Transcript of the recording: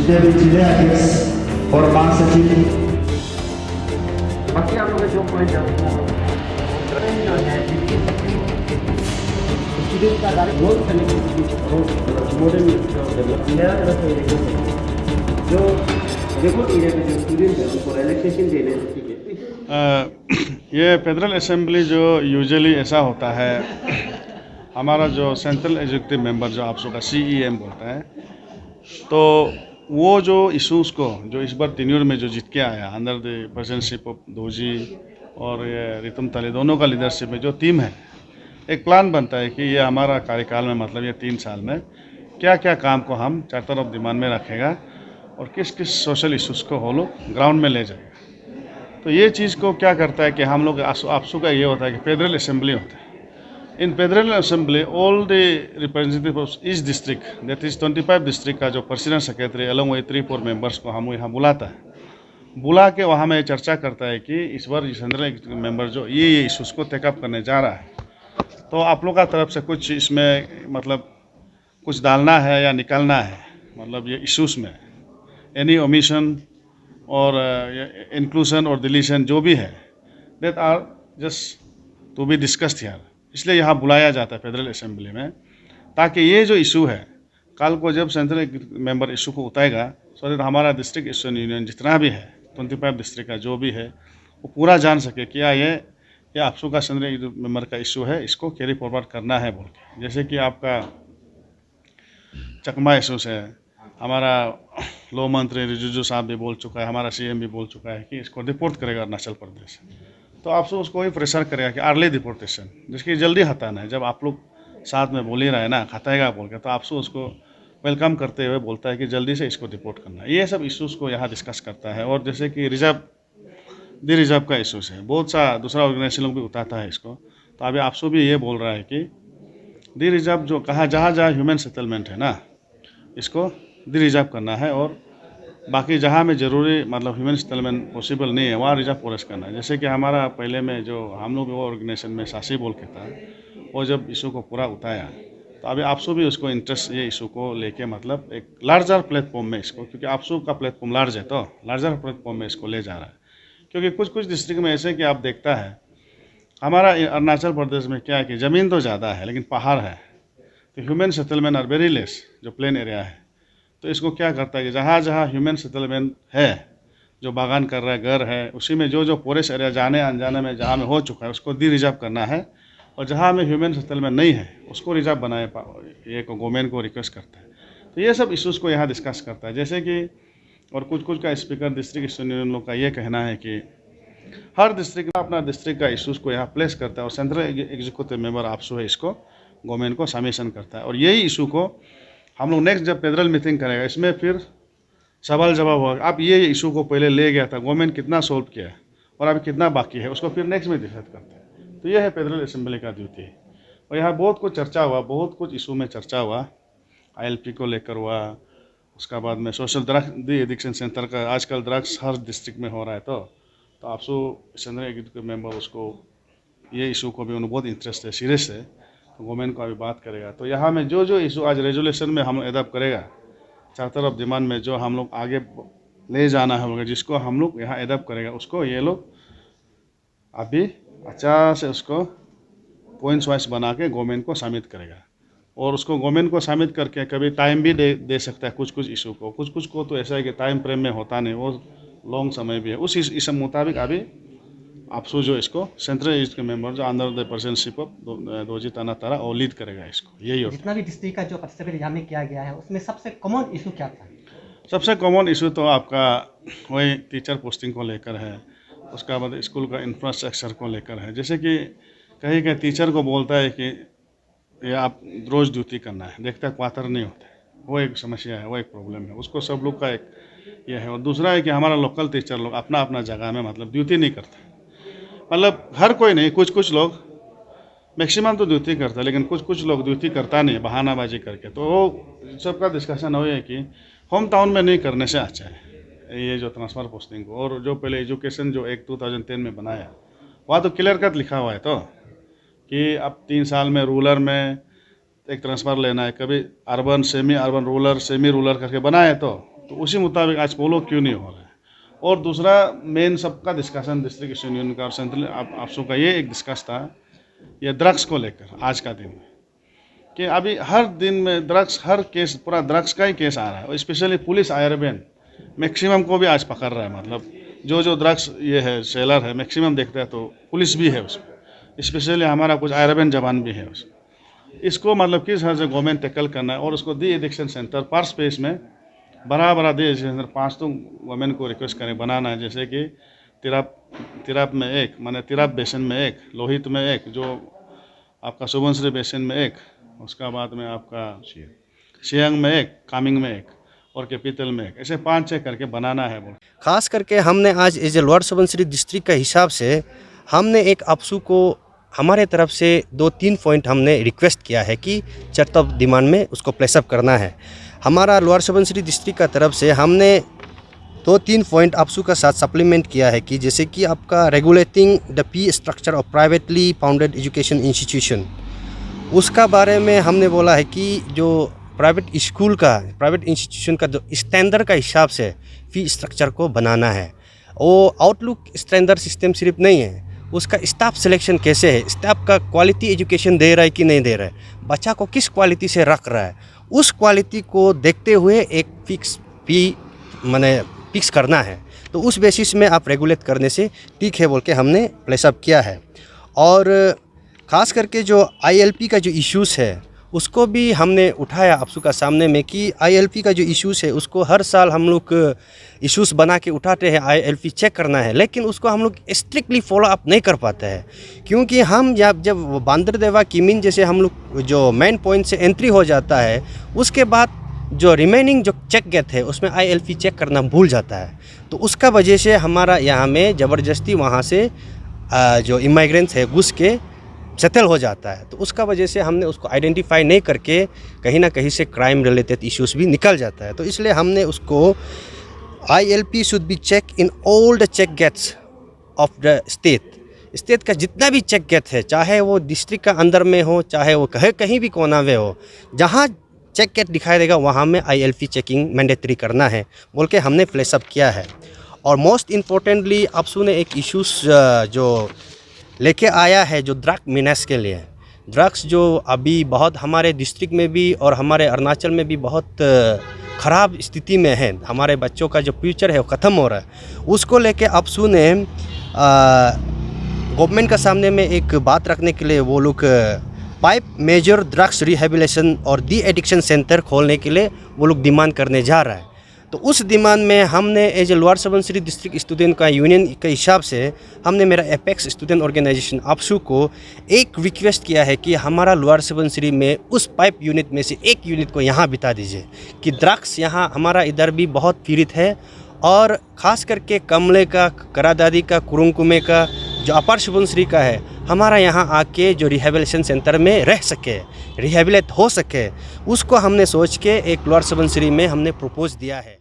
sudah berjelas formasi tim. बाकी आप लोग जो पॉइंट जो है स्टूडेंट का रोल मॉडर्न मेरा तरफ से जो देखो एरिया पे जो स्टूडेंट है उनको रिलैक्सेशन देने ठीक है। ये फेडरल असेंबली जो यूजुअली ऐसा होता है, हमारा जो सेंट्रल एग्जीक्यूटिव मेंबर जो आप सबका CEM बोलता है, तो वो जो इशूज़ को जो इस बार टेन्योर में जो जीत के आया under the presidentship of doji और ये रितुम तले दोनों का लीडरशिप में जो टीम है, एक प्लान बनता है कि ये हमारा कार्यकाल में मतलब ये 3 साल में क्या क्या काम को हम चार्टर ऑफ डिमांड में रखेगा और किस किस सोशल इशूज़ को वो लोग ग्राउंड में ले जाएगा। तो ये चीज़ को क्या करता है कि हम लोग आपसू का ये होता है कि फेडरल असेंबली होता है। इन federal assembly all the representative of each district that is 25 district का जो president secretary along with 3-4 members को हम यहाँ बुलाता है, बुला के वहाँ में चर्चा करता है कि इस बार सेंट्रल मेंबर जो ये इशूज़ को टेकअप करने जा रहा है, तो आप लोग का तरफ से कुछ इसमें मतलब कुछ डालना है या निकालना है, मतलब ये इशूज़ में एनी ओमिशन और इंक्लूजन और डिलीशन जो भी है that are just to be discussed here. इसलिए यहाँ बुलाया जाता है फेडरल असेंबली में, ताकि ये जो इशू है कल को जब सेंट्रल मेंबर इशू को उठाएगा सो दैट हमारा डिस्ट्रिक्ट इशू यूनियन जितना भी है 25 डिस्ट्रिक्ट का जो भी है वो पूरा जान सके क्या ये आपसू का सेंट्रल मेंबर का इशू है, इसको कैरी फॉरवर्ड करना है बोल के। जैसे कि आपका चकमा इशूज है, हमारा लो मंत्री रिजिजू साहब भी बोल चुका है, हमारा CM भी बोल चुका है कि इसको डिपोर्ट करेगा अरुणाचल प्रदेश। तो आपसे उसको ही प्रेशर करेगा कि अर्ली डिपोर्टेशन जिसकी जल्दी हटाना है। जब आप लोग साथ में बोल ही रहे ना हटाएगा बोल के, तो आपसे उसको वेलकम करते हुए बोलता है कि जल्दी से इसको डिपोर्ट करना है। ये सब इश्यूज़ को यहाँ डिस्कस करता है। और जैसे कि दी रिजर्व का इशूज़ है, बहुत सा दूसरा ऑर्गेनाइजेशन लोग भी उठाता है इसको। तो अभी आपसे भी ये बोल रहा है कि दी रिजर्व जो कहा जहाँ जहाँ ह्यूमन सेटलमेंट है ना, इसको दी रिजर्व करना है, और बाकी जहाँ में ज़रूरी मतलब ह्यूमन सेटलमेंट पॉसिबल नहीं है वहाँ रिजर्व फॉरेस्ट करना है। जैसे कि हमारा पहले में जो हम लोग वो ऑर्गेनाइजेशन में सासी बोल के था, वो जब इशू को पूरा उठाया, तो अभी आपसू भी उसको इंटरेस्ट ये इशू को लेके मतलब एक लार्जर प्लेटफॉर्म में इसको, क्योंकि आपसू का प्लेटफॉर्म लार्ज है तो लार्जर प्लेटफॉर्म में इसको ले जा रहा है। क्योंकि कुछ कुछ डिस्ट्रिक्ट में ऐसे कि आप देखता है हमारा अरुणाचल प्रदेश में क्या है कि ज़मीन तो ज़्यादा है लेकिन पहाड़ है, तो human settlement are very less जो प्लेन एरिया है। तो इसको क्या करता है कि जहाँ जहाँ ह्यूमन सेटलमेंट है, जो बागान कर रहा है, घर है, उसी में जो जो फॉरेस्ट एरिया जाने अनजाने में जहाँ में हो चुका है उसको डी रिजर्व करना है, और जहाँ में ह्यूमन सेटलमेंट नहीं है उसको रिजर्व बनाए ये गवर्नमेंट को रिक्वेस्ट करता है। तो ये सब इशूज़ को यहाँ डिस्कस करता है। जैसे कि और कुछ कुछ का स्पीकर डिस्ट्रिक्ट यूनियन लोग का ये कहना है कि हर डिस्ट्रिक्ट अपना डिस्ट्रिक्ट का इशूज़ को यहाँ प्लेस करता है, और सेंट्रल एग्जीक्यूटिव मेंबर आपसू है इसको गवर्नमेंट को सबमिशन करता है। और यही इशू को हम लोग नेक्स्ट जब फेडरल मीटिंग करेगा इसमें फिर सवाल जवाब होगा। आप ये इशू को पहले ले गया था, गवर्नमेंट कितना सॉल्व किया है और अभी कितना बाकी है, उसको फिर नेक्स्ट में डिसाइड करते हैं। तो ये है फेडरल असेंबली का ड्यूटी। और यहाँ बहुत कुछ चर्चा हुआ, बहुत कुछ इशू में चर्चा हुआ, ILP को लेकर हुआ, उसका बाद में सोशल ड्रग एडिक्शन सेंटर का आजकल ड्रग्स हर डिस्ट्रिक्ट में हो रहा है। तो आपसू सेंट्रल एग्जीक्यूटिव मेंबर उसको ये इशू को भी उन्हें बहुत इंटरेस्ट है, सीरियस है, तो गवर्नमेंट को अभी बात करेगा। तो यहाँ में जो जो इशू आज रेजोल्यूशन में हम लोग एडॉप्ट करेगा, चार्टर ऑफ डिमांड में जो हम लोग आगे ले जाना होगा, जिसको हम लोग यहाँ एडॉप्ट करेगा, उसको ये लोग अभी अच्छा से उसको पॉइंट्स वाइज बना के गवर्नमेंट को सबमिट करेगा। और उसको गवर्नमेंट को सबमिट करके कभी टाइम भी दे सकता है कुछ कुछ इशू को, कुछ कुछ को तो ऐसा है कि टाइम फ्रेम में होता नहीं, वो लॉन्ग समय भी है। उस इस मुताबिक अभी आपसू जो इसको सेंट्रल एग्जीक्यूटिव मेंबर जो under the presidentship of doji ताना तारा और लीड करेगा इसको। यही होता है। जितना भी डिस्ट्रिक्ट का जो पार्टिसिपेट यहाँ में किया गया है उसमें सबसे कॉमन इशू क्या था? सबसे कॉमन इशू तो आपका वही टीचर पोस्टिंग को लेकर है, उसका बाद स्कूल का इंफ्रास्ट्रक्चर को लेकर है। जैसे कि कहीं कहीं टीचर को बोलता है कि ये आप रोज़ ड्यूटी करना है, देखता क्वार्टर नहीं होता है, वो एक समस्या है, वो एक प्रॉब्लम है, उसको सब लोग का एक ये है। और दूसरा है कि हमारा लोकल टीचर लोग अपना अपना जगह में मतलब ड्यूटी नहीं करते, मतलब हर कोई नहीं, कुछ कुछ लोग, मैक्सिमम तो ड्यूटी करता है, लेकिन कुछ कुछ लोग ड्यूटी करता नहीं, बहानाबाजी करके। तो वो सबका डिस्कशन हो है कि होम टाउन में नहीं करने से अच्छा है ये जो ट्रांसफ़र पोस्टिंग को। और जो पहले एजुकेशन जो एक 2010 में बनाया, वहाँ तो क्लियर कट लिखा हुआ है तो कि अब 3 साल में रूरल में एक ट्रांसफ़र लेना है, कभी urban semi urban rural semi rural करके बनाए, तो तो उसी मुताबिक आज पोलो क्यों नहीं हो रहा है। और दूसरा मेन सबका डिस्कशन डिस्ट्रिक्ट स्टूडेंट यूनियन का और सेंट्रल आपसों का ये एक डिस्कस था ये ड्रग्स को लेकर आज का दिन में, कि अभी हर दिन में ड्रग्स, हर केस पूरा ड्रग्स का ही केस आ रहा है। और स्पेशली पुलिस आयरबैन मैक्सिमम को भी आज पकड़ रहा है, मतलब जो ड्रग्स ये है सेलर है मैक्सिमम देखते हैं तो पुलिस भी है उसमें, स्पेशली हमारा कुछ आयरबैन जवान भी है उसमें। इसको मतलब किस हद से गवर्नमेंट टैकल करना है और उसको डी एडिक्शन सेंटर पर स्पेस में बड़ा डी एडिक्शन सेंटर 5 तो वुमेन को रिक्वेस्ट करें बनाना है, जैसे कि तिराप में एक, माने तिराप बेसन में एक, लोहित में एक, जो आपका सुबनश्री बेसन में एक, उसका बाद में आपका सियांग में एक, कामिंग में एक और कैपिटल में एक, ऐसे 5-6 करके बनाना है। खास करके हमने आज as a lower Subansiri district का हिसाब से हमने एक आपसू को हमारे तरफ से 2-3 पॉइंट हमने रिक्वेस्ट किया है कि चर्तब डिमांड में उसको प्लेसअप करना है। हमारा लोअर सुबनसिरी डिस्ट्रिक्ट का तरफ से हमने 2-3 पॉइंट आपसू का साथ सप्लीमेंट किया है कि जैसे कि आपका regulating the fee structure of privately founded education institution, उसका बारे में हमने बोला है कि जो प्राइवेट स्कूल का, प्राइवेट इंस्टीट्यूशन का जो स्टैंडर्ड का हिसाब से फ़ी स्ट्रक्चर को बनाना है। वो आउटलुक स्टैंडर्ड सिस्टम सिर्फ नहीं है, उसका स्टाफ सिलेक्शन कैसे है, स्टाफ का क्वालिटी एजुकेशन दे रहा है कि नहीं दे रहा है, बच्चा को किस क्वालिटी से रख रहा है, उस क्वालिटी को देखते हुए एक फिक्स फी माने फिक्स करना है। तो उस बेसिस में आप रेगुलेट करने से ठीक है बोल के हमने प्लेसअप किया है। और ख़ास करके जो ILP का जो इश्यूज़ है उसको भी हमने उठाया आपसू का सामने में कि ILP का जो इश्यूज़ है उसको हर साल हम लोग इश्यूज़ बना के उठाते हैं, ILP चेक करना है, लेकिन उसको हम लोग स्ट्रिक्टली फॉलो अप नहीं कर पाते हैं। क्योंकि हम जब बांदरदेवा किमिन जैसे हम लोग जो मेन पॉइंट से एंट्री हो जाता है उसके बाद जो रिमेनिंग जो चेक गेट है उसमें ILP चेक करना भूल जाता है। तो उसका वजह से हमारा यहाँ में ज़बरदस्ती वहाँ से जो इमाइग्रेंट्स है घुस के सेटल हो जाता है। तो उसका वजह से हमने उसको आइडेंटिफाई नहीं करके कहीं ना कहीं से क्राइम रिलेटेड इश्यूज़ भी निकल जाता है। तो इसलिए हमने उसको ILP should be check in all the check gates of the state का जितना भी चेक गेट है, चाहे वो डिस्ट्रिक्ट का अंदर में हो, चाहे वो कहीं भी कोना में हो, जहाँ चेक गेट दिखाई देगा वहाँ में ILP चेकिंग मैंडेटरी करना है बोल के हमने प्लेसअप किया है। और मोस्ट इम्पोर्टेंटली आपसू ने एक इश्यूज़ जो लेके आया है जो ड्रग मीनेस के लिए, ड्रग्स जो अभी बहुत हमारे डिस्ट्रिक्ट में भी और हमारे अरुणाचल में भी बहुत ख़राब स्थिति में है, हमारे बच्चों का जो फ्यूचर है वो ख़त्म हो रहा है, उसको लेके आपसू ने गवर्नमेंट का सामने में एक बात रखने के लिए वो लोग 5 मेजर ड्रग्स रिहेबिलिटेशन और डी एडिक्शन सेंटर खोलने के लिए वो लोग डिमांड करने जा रहा है। तो उस डिमांड में हमने as a lower Subansiri district student का यूनियन के हिसाब से हमने मेरा एपेक्स स्टूडेंट ऑर्गेनाइजेशन आपसू को एक रिक्वेस्ट किया है कि हमारा लोअर सुबनसिरी में उस 5 यूनिट में से एक यूनिट को यहाँ बिता दीजिए कि ड्रग्स यहाँ हमारा इधर भी बहुत पीड़ित है। और ख़ास करके कमले का, करादादी का, कुरुंकुमे का, जो अपर सुबनसिरी का है, हमारा यहाँ आके जो रिहेबिलिटेशन सेंटर में रह सके, रिहेबिलेट हो सके, उसको हमने सोच के एक लोअर सुबनसिरी में हमने प्रपोज दिया है।